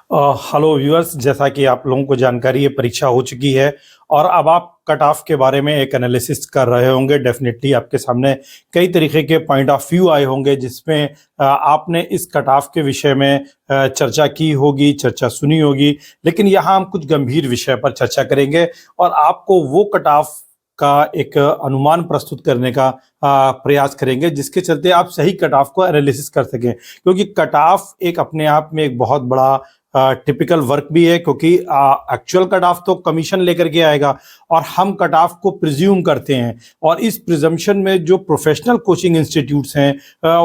Hello viewers, जैसा कि आप लोगों को जानकारी है, परीक्षा हो चुकी है और अब आप कट ऑफ के बारे में एक एनालिसिस कर रहे होंगे। डेफिनेटली आपके सामने कई तरीके के पॉइंट ऑफ व्यू आए होंगे जिसमें आपने इस कट ऑफ के विषय में चर्चा की होगी, चर्चा सुनी होगी। लेकिन यहाँ हम कुछ गंभीर विषय पर चर्चा करेंगे और आपको वो कट ऑफ का एक अनुमान प्रस्तुत करने का प्रयास करेंगे जिसके चलते आप सही कट ऑफ को एनालिसिस कर सकें, क्योंकि कट ऑफ एक अपने आप में एक बहुत बड़ा टिपिकल वर्क भी है, क्योंकि एक्चुअल कट ऑफ तो कमीशन लेकर के आएगा और हम कट ऑफ को प्रिज्यूम करते हैं। और इस प्रिजम्पशन में जो प्रोफेशनल कोचिंग इंस्टीट्यूट्स हैं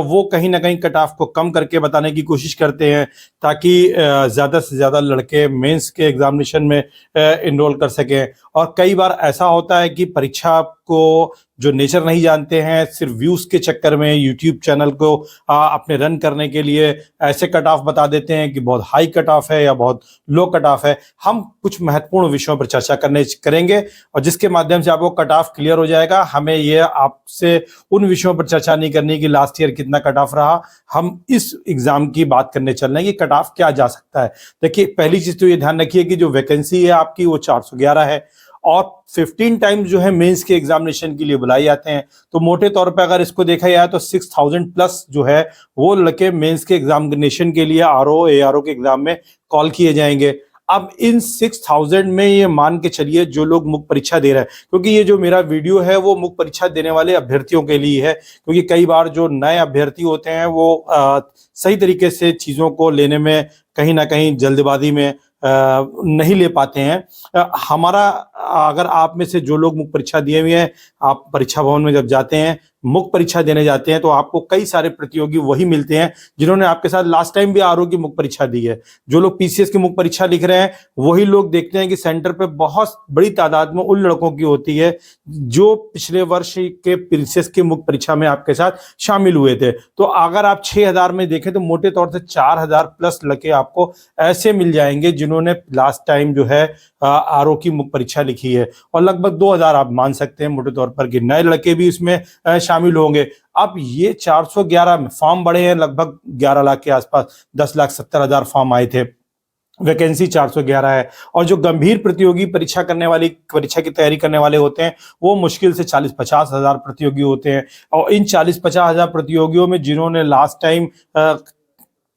वो कहीं ना कहीं कट ऑफ को कम करके बताने की कोशिश करते हैं ताकि ज़्यादा से ज़्यादा लड़के मेंस के एग्जामिनेशन में इनरोल कर सकें। और कई बार ऐसा होता है कि परीक्षा को जो नेचर नहीं जानते हैं, सिर्फ व्यूज के चक्कर में यूट्यूब चैनल को अपने रन करने के लिए ऐसे कट ऑफ बता देते हैं कि बहुत हाई कट ऑफ है या बहुत लो कट ऑफ है। हम कुछ महत्वपूर्ण विषयों पर चर्चा करेंगे और जिसके माध्यम से आपको कट ऑफ क्लियर हो जाएगा। हमें ये आपसे उन विषयों पर चर्चा नहीं करनी कि लास्ट ईयर कितना कट ऑफ रहा, हम इस एग्जाम की बात करने चल रहे हैं कि कट ऑफ क्या जा सकता है। देखिए, पहली चीज तो ये ध्यान रखिए कि जो वैकेंसी है आपकी वो 411 है और 15 टाइम्स जो है मेंस के एग्जामिनेशन के लिए बुलाए जाते हैं। तो मोटे तौर पे अगर इसको देखा जाए तो 6000 प्लस जो है वो लड़के मेंस के एग्जामिनेशन के लिए आरओ एआरओ के एग्जाम में कॉल किए जाएंगे। अब इन 6000 में ये मान के चलिए जो लोग मुख्य परीक्षा दे रहे हैं, क्योंकि ये जो मेरा वीडियो है वो मुख्य परीक्षा देने वाले अभ्यर्थियों के लिए है, क्योंकि कई बार जो नए अभ्यर्थी होते हैं वो सही तरीके से चीज़ों को लेने में कहीं ना कहीं जल्दबाजी में नहीं ले पाते हैं। हमारा अगर आप में से जो लोग मुख्य परीक्षा दिए हुए हैं, आप परीक्षा भवन में जब जाते हैं, मुख्य परीक्षा देने जाते हैं, तो आपको कई सारे प्रतियोगी वही मिलते हैं जिन्होंने आपके साथ लास्ट टाइम भी आरओ की मुख्य परीक्षा दी है। जो लोग पीसीएस की मुख्य परीक्षा लिख रहे हैं वही लोग देखते हैं कि सेंटर पे बहुत बड़ी तादाद में उन लड़कों की होती है जो पिछले वर्ष के पीसीएस की मुख्य परीक्षा में आपके साथ शामिल हुए थे। तो अगर आप 6000 में देखें तो मोटे तौर से 4000 प्लस लड़के आपको ऐसे मिल जाएंगे जिन्होंने लास्ट टाइम जो है आरओ की मुख्य परीक्षा लिखी है, और लगभग 2000 आप मान सकते हैं मोटे तौर पर कि नए लड़के भी इसमें शामिल होंगे। अब ये 411 में फॉर्म बढ़े हैं, लगभग 11 लाख के आसपास, 10,70,000 फॉर्म आए थे, वैकेंसी 411 है। और जो गंभीर प्रतियोगी परीक्षा की तैयारी करने वाले होते हैं वो मुश्किल से 40-50 हजार प्रतियोगी होते हैं। और इन 40-50 हजार प्रतियोगियों में जिन्होंने लास्ट टाइम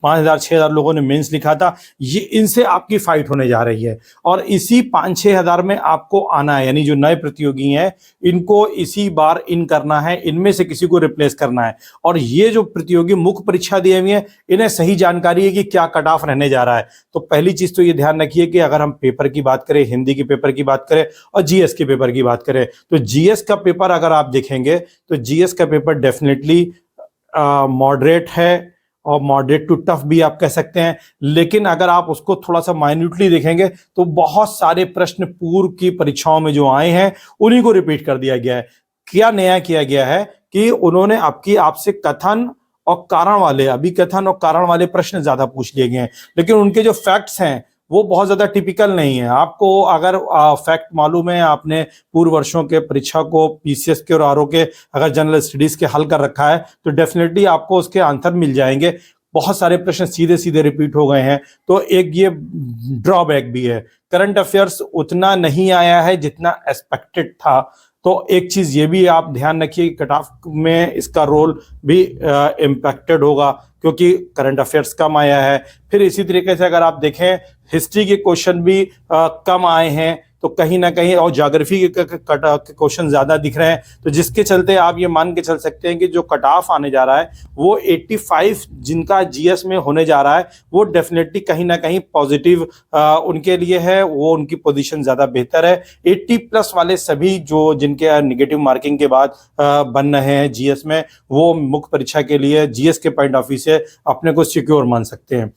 5,000-6,000 लोगों ने मेंस लिखा था, ये इनसे आपकी फाइट होने जा रही है। और इसी 5-6 हजार में आपको आना है, यानी जो नए प्रतियोगी हैं इनको इसी बार इन करना है, इनमें से किसी को रिप्लेस करना है। और ये जो प्रतियोगी मुख्य परीक्षा दिए हुए हैं इन्हें सही जानकारी है कि क्या कट ऑफ रहने जा रहा है। तो पहली चीज तो ये ध्यान रखिए कि अगर हम पेपर की बात करें, हिंदी के पेपर की बात करें और जीएस के पेपर की बात करें, तो जीएस का पेपर अगर आप देखेंगे तो जीएस का पेपर डेफिनेटली मॉडरेट है और मॉडरेट टू टफ भी आप कह सकते हैं। लेकिन अगर आप उसको थोड़ा सा माइन्यूटली देखेंगे तो बहुत सारे प्रश्न पूर्व की परीक्षाओं में जो आए हैं उन्हीं को रिपीट कर दिया गया है। क्या नया किया गया है कि उन्होंने आपसे कथन और कारण वाले, अभिकथन और कारण वाले प्रश्न ज्यादा पूछ लिए गए हैं, लेकिन उनके जो फैक्ट्स हैं वो बहुत ज्यादा टिपिकल नहीं है। आपको अगर फैक्ट मालूम है, आपने पूर्व वर्षों के परीक्षा को पीसीएस के और आरओ के अगर जनरल स्टडीज के हल कर रखा है तो डेफिनेटली आपको उसके आंसर मिल जाएंगे। बहुत सारे प्रश्न सीधे सीधे रिपीट हो गए हैं, तो एक ये ड्रॉबैक भी है। करंट अफेयर्स उतना नहीं आया है जितना एक्सपेक्टेड था। तो एक चीज ये भी आप ध्यान रखिए कि कट ऑफ में इसका रोल भी इम्पैक्टेड होगा, क्योंकि करंट अफेयर्स कम आया है। फिर इसी तरीके से अगर आप देखें हिस्ट्री के क्वेश्चन भी कम आए हैं, तो कहीं ना कहीं, और ज्योग्राफी के क्वेश्चन ज्यादा दिख रहे हैं, तो जिसके चलते आप ये मान के चल सकते हैं कि जो कट ऑफ आने जा रहा है वो 85 जिनका जीएस में होने जा रहा है वो डेफिनेटली कहीं ना कहीं पॉजिटिव उनके लिए है, वो उनकी पोजीशन ज्यादा बेहतर है। 80 प्लस वाले सभी जो जिनके नेगेटिव मार्किंग के बाद बन रहे हैं जीएस में, वो मुख्य परीक्षा के लिए जीएस के पॉइंट ऑफ व्यू से अपने को सिक्योर मान सकते हैं।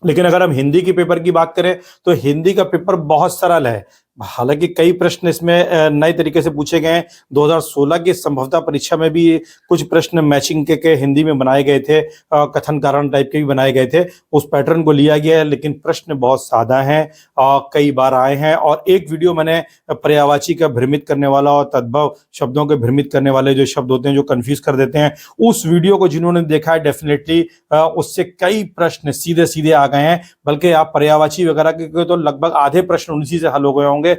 लेकिन अगर हम हिंदी के पेपर की बात करें तो हिंदी का पेपर बहुत सरल है। हालांकि कई प्रश्न इसमें नए तरीके से पूछे गए हैं। 2016 की संभवतः परीक्षा में भी कुछ प्रश्न मैचिंग के हिंदी में बनाए गए थे, कथन कारण टाइप के भी बनाए गए थे। उस पैटर्न को लिया गया है, लेकिन प्रश्न बहुत सादा हैं, कई बार आए हैं। और एक वीडियो मैंने पर्यायवाची का भ्रमित करने वाला और तद्भव शब्दों के भ्रमित करने वाले जो शब्द होते हैं जो कंफ्यूज कर देते हैं, उस वीडियो को जिन्होंने देखा है डेफिनेटली उससे कई प्रश्न सीधे सीधे आ गए हैं। बल्कि आप पर्यायवाची वगैरह के तो लगभग आधे प्रश्न उन्हीं से हल हो गए होंगे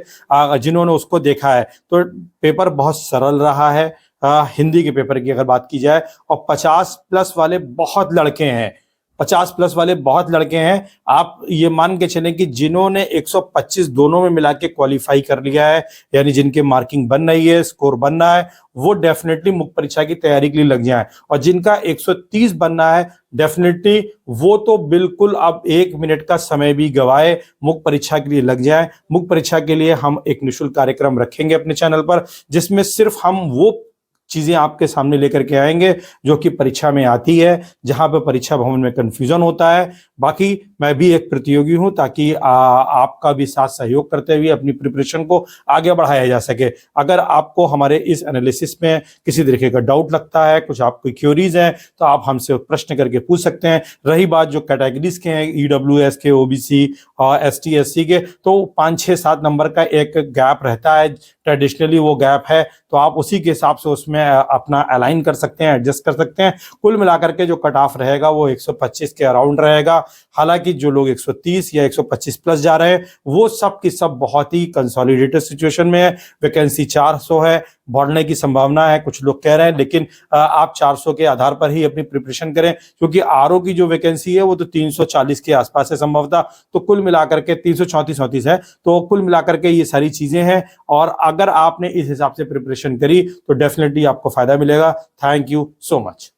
जिन्होंने उसको देखा है। तो पेपर बहुत सरल रहा है हिंदी के पेपर की अगर बात की जाए। और 50+ वाले बहुत लड़के हैं, 50+ वाले बहुत लड़के हैं। आप ये मान के चलें कि जिन्होंने 125 दोनों में मिला के क्वालिफाई कर लिया है, यानी जिनके मार्किंग बन रही है, स्कोर बनना है, वो डेफिनेटली मुख्य परीक्षा की तैयारी के लिए लग जाएं। और जिनका 130 बनना है डेफिनेटली वो तो बिल्कुल अब 1 मिनट का समय भी गवाए मुख्य परीक्षा के लिए लग जाए। मुख्य परीक्षा के लिए हम एक निःशुल्क कार्यक्रम रखेंगे अपने चैनल पर, जिसमें सिर्फ हम वो चीजें आपके सामने लेकर के आएंगे जो कि परीक्षा में आती है, जहां पे परीक्षा भवन में कंफ्यूजन होता है। बाकी मैं भी एक प्रतियोगी हूं, ताकि आपका भी साथ सहयोग करते हुए अपनी प्रिपरेशन को आगे बढ़ाया जा सके। अगर आपको हमारे इस एनालिसिस में किसी तरीके का डाउट लगता है, कुछ आपकी क्यूरीज हैं, तो आप हमसे प्रश्न करके पूछ सकते हैं। रही बात जो कैटेगरीज के हैं, EWS के, OBC और ST SC के, तो 5 6 7 नंबर का एक गैप रहता है, ट्रेडिशनली वो गैप है, तो आप उसी के हिसाब से उसमें अपना अलाइन कर सकते हैं, एडजस्ट कर सकते हैं। कुल मिलाकर के जो कट ऑफ रहेगा वो 125 के अराउंड रहेगा। हालांकि जो लोग 130 या 125+ जा रहे हैं वो सब की सब बहुत ही कंसोलिडेटेड सिचुएशन में है। वैकेंसी 400 है, बढ़ने की संभावना है कुछ लोग कह रहे हैं, लेकिन आप 400 के आधार पर ही अपनी प्रिपरेशन करें, क्योंकि RO की जो वैकेंसी है वो तो 340 के आसपास है संभवतः। तो कुल मिलाकर के 334 है, तो कुल मिलाकर के ये सारी चीजें हैं। और अगर आपने इस हिसाब से प्रिपरेशन करी तो डेफिनेटली आपको फायदा मिलेगा। Thank you so much.